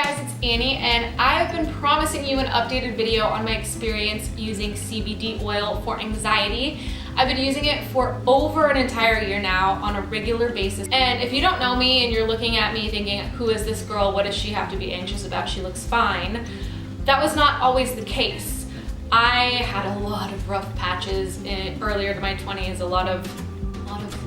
guys, it's Annie, and I've been promising you an updated video on my experience using CBD oil for anxiety. I've been using it for over an entire year now on a regular basis. And if you don't know me and you're looking at me thinking, who is this girl? What does she have to be anxious about? She looks fine. That was not always the case. I had a lot of rough patches earlier in my 20s, a lot of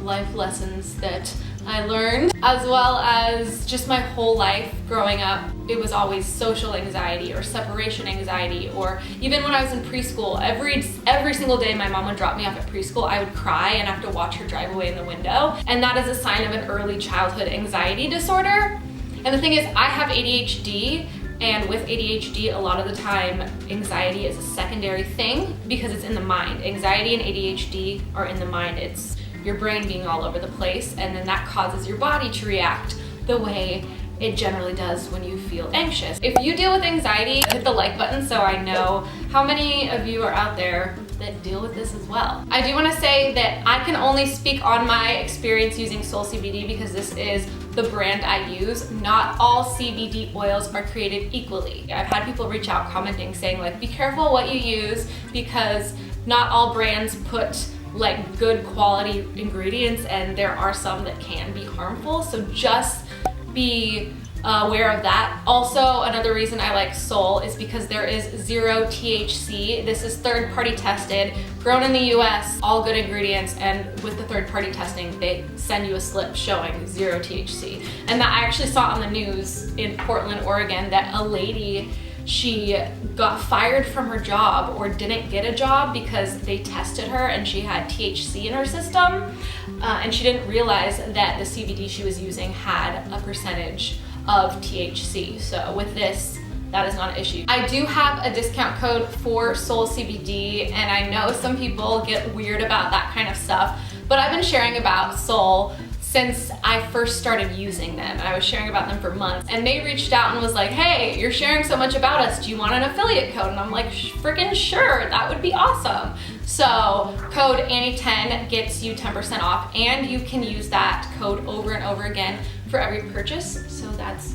life lessons that I learned, as well as just my whole life growing up. It was always social anxiety or separation anxiety, or even when I was in preschool, every single day my mom would drop me off at preschool, I would cry and have to watch her drive away in the window. And that is a sign of an early childhood anxiety disorder. And the thing is, I have ADHD, and with ADHD, a lot of the time, anxiety is a secondary thing because it's in the mind. Anxiety and ADHD are in the mind. It's your brain being all over the place, and then that causes your body to react the way it generally does when you feel anxious. If you deal with anxiety, hit the like button so I know how many of you are out there that deal with this as well. I do want to say that I can only speak on my experience using Soul CBD because this is the brand I use. Not all CBD oils are created equally. I've had people reach out commenting saying like, be careful what you use because not all brands put like good quality ingredients, and there are some that can be harmful, so just be aware of that. Also, another reason I like Soul is because there is 0 THC. This is third-party tested, grown in the US, all good ingredients, and with the third-party testing, they send you a slip showing 0 THC. And that I actually saw on the news in Portland, Oregon, that a lady, she got fired from her job or didn't get a job because they tested her and she had THC in her system, and she didn't realize that the CBD she was using had a percentage of THC. So with this, that is not an issue. I do have a discount code for Soul CBD, and I know some people get weird about that kind of stuff, but I've been sharing about Soul since I first started using them. I was sharing about them for months, and they reached out and was like, hey, you're sharing so much about us, do you want an affiliate code? And I'm like, freaking sure, that would be awesome. So code Annie10 gets you 10% off, and you can use that code over and over again for every purchase, so that's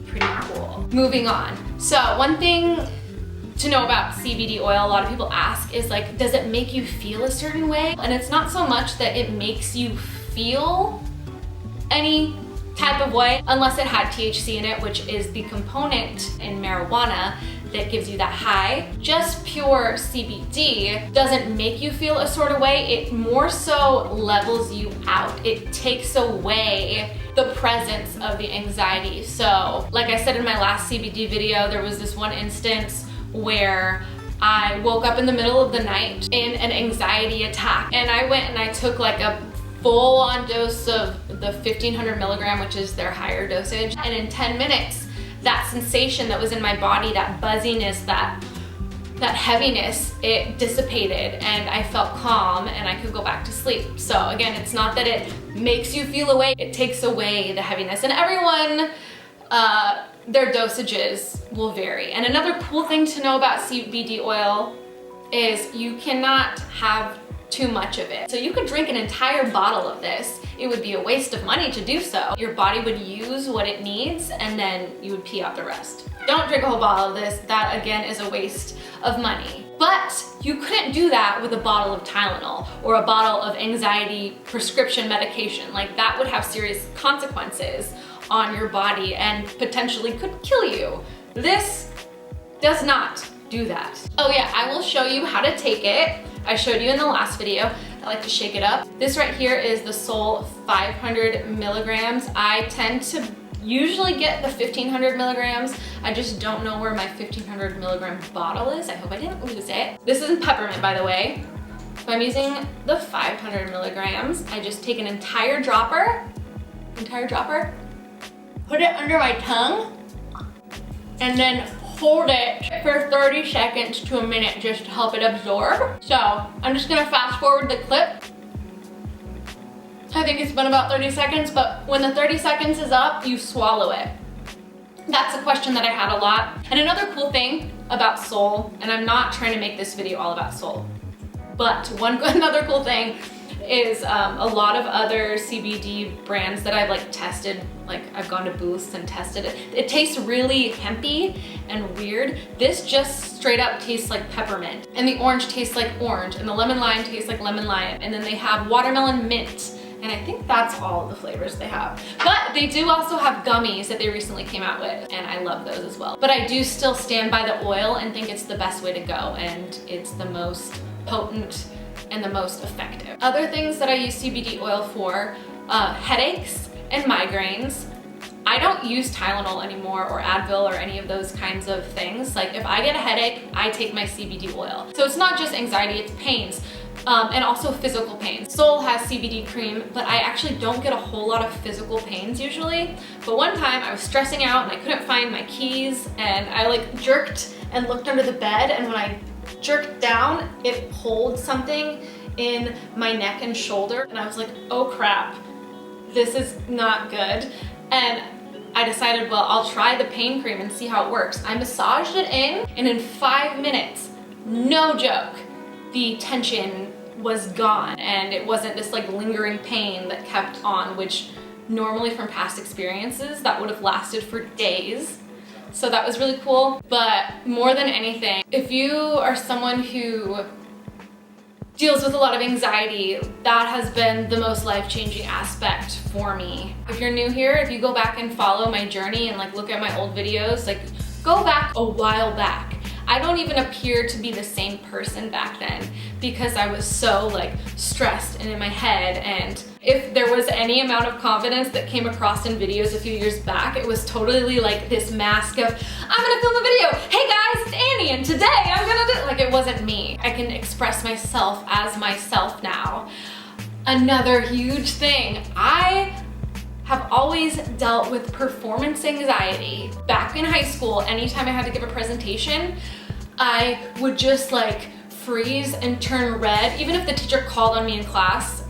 pretty cool. Moving on. So one thing to know about CBD oil, a lot of people ask, is like, does it make you feel a certain way? And it's not so much that it makes you feel any type of way, unless it had THC in it, which is the component in marijuana that gives you that high. Just pure CBD doesn't make you feel a sort of way, it more so levels you out. It takes away the presence of the anxiety. So, like I said in my last CBD video, there was this one instance where I woke up in the middle of the night in an anxiety attack, and I went and I took like a full-on dose of the 1500 milligram, which is their higher dosage, and in 10 minutes, that sensation that was in my body, that buzziness, that heaviness, it dissipated, and I felt calm and I could go back to sleep. So again, it's not that it makes you feel away, it takes away the heaviness, and everyone, their dosages will vary. And another cool thing to know about CBD oil is you cannot have too much of it. So you could drink an entire bottle of this. It would be a waste of money to do so. Your body would use what it needs, and then you would pee out the rest. Don't drink a whole bottle of this. That again is a waste of money. But you couldn't do that with a bottle of Tylenol or a bottle of anxiety prescription medication. Like, that would have serious consequences on your body and potentially could kill you. This does not do that. Oh yeah, I will show you how to take it. I showed you in the last video. I like to shake it up. This right here is the Soul 500 milligrams. I tend to usually get the 1500 milligrams. I just don't know where my 1500 milligram bottle is. I hope I didn't lose it. This isn't peppermint, by the way. So I'm using the 500 milligrams. I just take an entire dropper, put it under my tongue, and then hold it for 30 seconds to a minute just to help it absorb. So I'm just gonna fast forward the clip. I think it's been about 30 seconds, but when the 30 seconds is up, you swallow it. That's a question that I had a lot. And another cool thing about Soul, and I'm not trying to make this video all about Soul, but another cool thing is a lot of other CBD brands that I've like tested. Like I've gone to booths and tested it. It tastes really hempy and weird. This just straight up tastes like peppermint. And the orange tastes like orange, and the lemon lime tastes like lemon lime. And then they have watermelon mint. And I think that's all of the flavors they have. But they do also have gummies that they recently came out with, and I love those as well. But I do still stand by the oil and think it's the best way to go, and it's the most potent and the most effective. Other things that I use CBD oil for, headaches and migraines. I don't use Tylenol anymore or Advil or any of those kinds of things. Like if I get a headache, I take my CBD oil. So it's not just anxiety, it's pains. And also physical pains. Soul has CBD cream, but I actually don't get a whole lot of physical pains usually. But one time I was stressing out and I couldn't find my keys, and I like jerked and looked under the bed, and when I jerked down, it pulled something in my neck and shoulder, and I was like, oh crap, this is not good. And I decided, well, I'll try the pain cream and see how it works. I massaged it in, and in 5 minutes, no joke, the tension was gone, and it wasn't this like lingering pain that kept on, which normally from past experiences that would have lasted for days. So that was really cool. But more than anything, if you are someone who deals with a lot of anxiety, that has been the most life-changing aspect for me. If you're new here, if you go back and follow my journey and like look at my old videos, like go back a while back. I don't even appear to be the same person back then because I was so like stressed and in my head. And if there was any amount of confidence that came across in videos a few years back, it was totally like this mask of, I'm gonna film a video. Hey guys, it's Annie, and today I'm gonna do, like it wasn't me. I can express myself as myself now. Another huge thing, I have always dealt with performance anxiety. Back in high school, anytime I had to give a presentation, I would just like freeze and turn red, even if the teacher called on me in class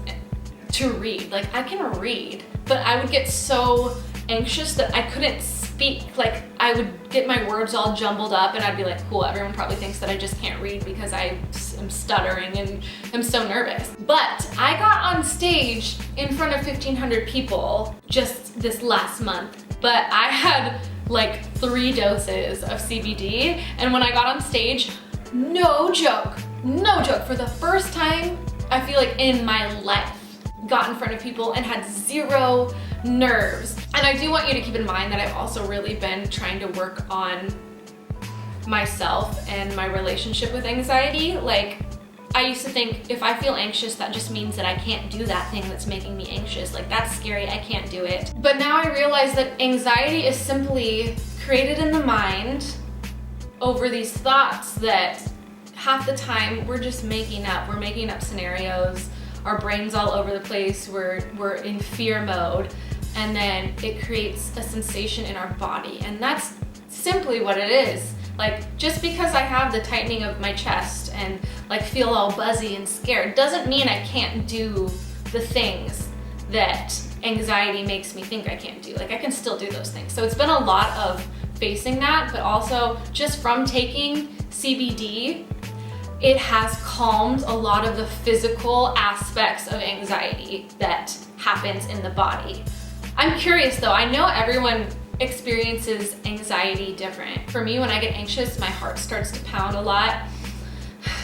to read. Like I can read, but I would get so anxious that I couldn't speak. Like I would get my words all jumbled up, and I'd be like, cool, everyone probably thinks that I just can't read because I am stuttering and I'm so nervous. But I got on stage in front of 1,500 people just this last month, but I had like 3 doses of CBD, and when I got on stage, no joke, for the first time, I feel like in my life, got in front of people and had 0 nerves. And I do want you to keep in mind that I've also really been trying to work on myself and my relationship with anxiety. Like, I used to think if I feel anxious, that just means that I can't do that thing that's making me anxious. Like, that's scary, I can't do it. But now I realize that anxiety is simply created in the mind over these thoughts that half the time we're just making up. We're making up scenarios. Our brain's all over the place. We're in fear mode. And then it creates a sensation in our body. And that's simply what it is. Like, just because I have the tightening of my chest and like feel all buzzy and scared doesn't mean I can't do the things that anxiety makes me think I can't do. Like, I can still do those things. So it's been a lot of facing that, but also just from taking CBD, it has calmed a lot of the physical aspects of anxiety that happens in the body. I'm curious though, I know everyone experiences anxiety different. For me, when I get anxious, my heart starts to pound a lot.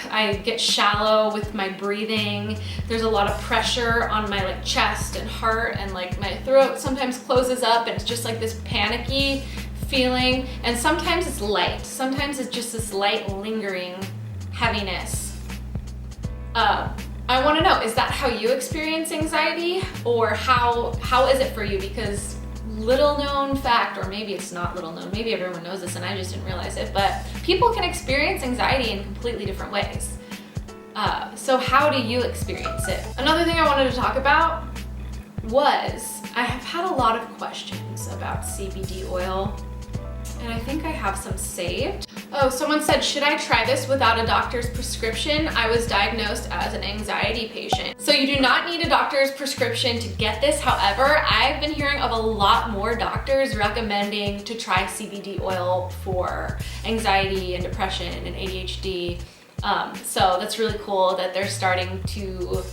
I get shallow with my breathing. There's a lot of pressure on my like chest and heart, and like my throat sometimes closes up, and it's just like this panicky feeling. And sometimes it's light. Sometimes it's just this light lingering heaviness. I want to know, is that how you experience anxiety, or how is it for you? Because little known fact, or maybe it's not little known, maybe everyone knows this and I just didn't realize it, but people can experience anxiety in completely different ways. So how do you experience it? Another thing I wanted to talk about was, I have had a lot of questions about CBD oil, and I think I have some saved. Oh, someone said, should I try this without a doctor's prescription? I was diagnosed as an anxiety patient. So you do not need a doctor's prescription to get this. However, I've been hearing of a lot more doctors recommending to try CBD oil for anxiety and depression and ADHD. So that's really cool that they're starting to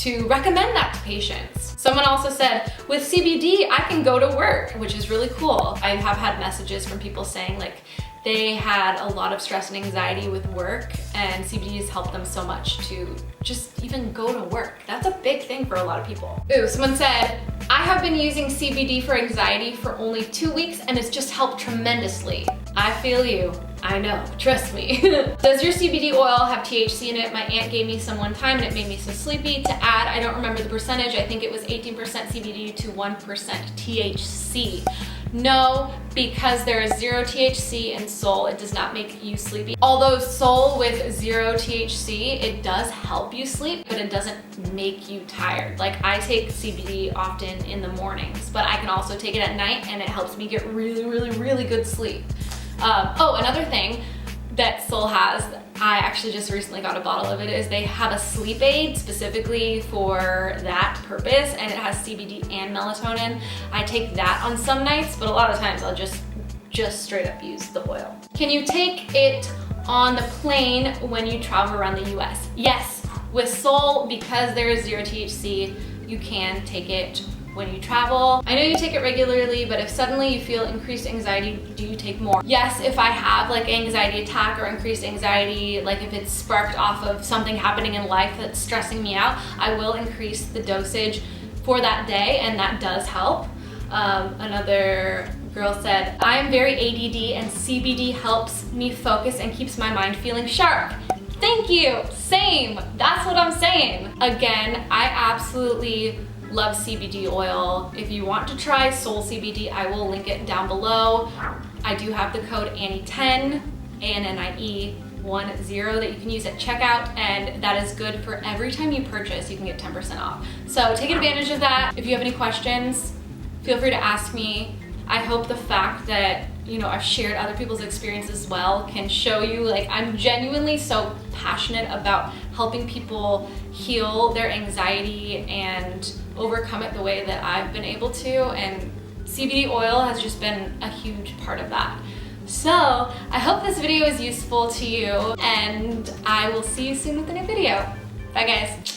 to recommend that to patients. Someone also said, with CBD, I can go to work, which is really cool. I have had messages from people saying like, they had a lot of stress and anxiety with work, and CBD has helped them so much to just even go to work. That's a big thing for a lot of people. Ooh, someone said, I have been using CBD for anxiety for only 2 weeks and it's just helped tremendously. I feel you. I know, trust me. Does your CBD oil have THC in it? My aunt gave me some one time and it made me so sleepy. To add, I don't remember the percentage. I think it was 18% CBD to 1% THC. No, because there is 0 THC in Sol, it does not make you sleepy. Although Sol with 0 THC, it does help you sleep, but it doesn't make you tired. Like I take CBD often in the mornings, but I can also take it at night and it helps me get really good sleep. Oh, another thing that Sol has, I actually just recently got a bottle of it, is they have a sleep aid specifically for that purpose, and it has CBD and melatonin. I take that on some nights, but a lot of times I'll just straight up use the oil. Can you take it on the plane when you travel around the US? Yes, with Sol, because there is 0 THC, you can take it when you travel. I know you take it regularly, but if suddenly you feel increased anxiety, do you take more? Yes, if I have like anxiety attack or increased anxiety, like if it's sparked off of something happening in life that's stressing me out, I will increase the dosage for that day, and that does help. Another girl said, I am very ADD and CBD helps me focus and keeps my mind feeling sharp. Thank you, same, that's what I'm saying. Again, I absolutely love CBD oil. If you want to try Sol CBD, I will link it down below. I do have the code ANNIE10, ANNIE10 that you can use at checkout, and that is good for every time you purchase, you can get 10% off. So take advantage of that. If you have any questions, feel free to ask me. I hope the fact that, you know, I've shared other people's experiences as well can show you like I'm genuinely so passionate about helping people heal their anxiety and overcome it the way that I've been able to, and CBD oil has just been a huge part of that. So I hope this video is useful to you, and I will see you soon with a new video. Bye guys.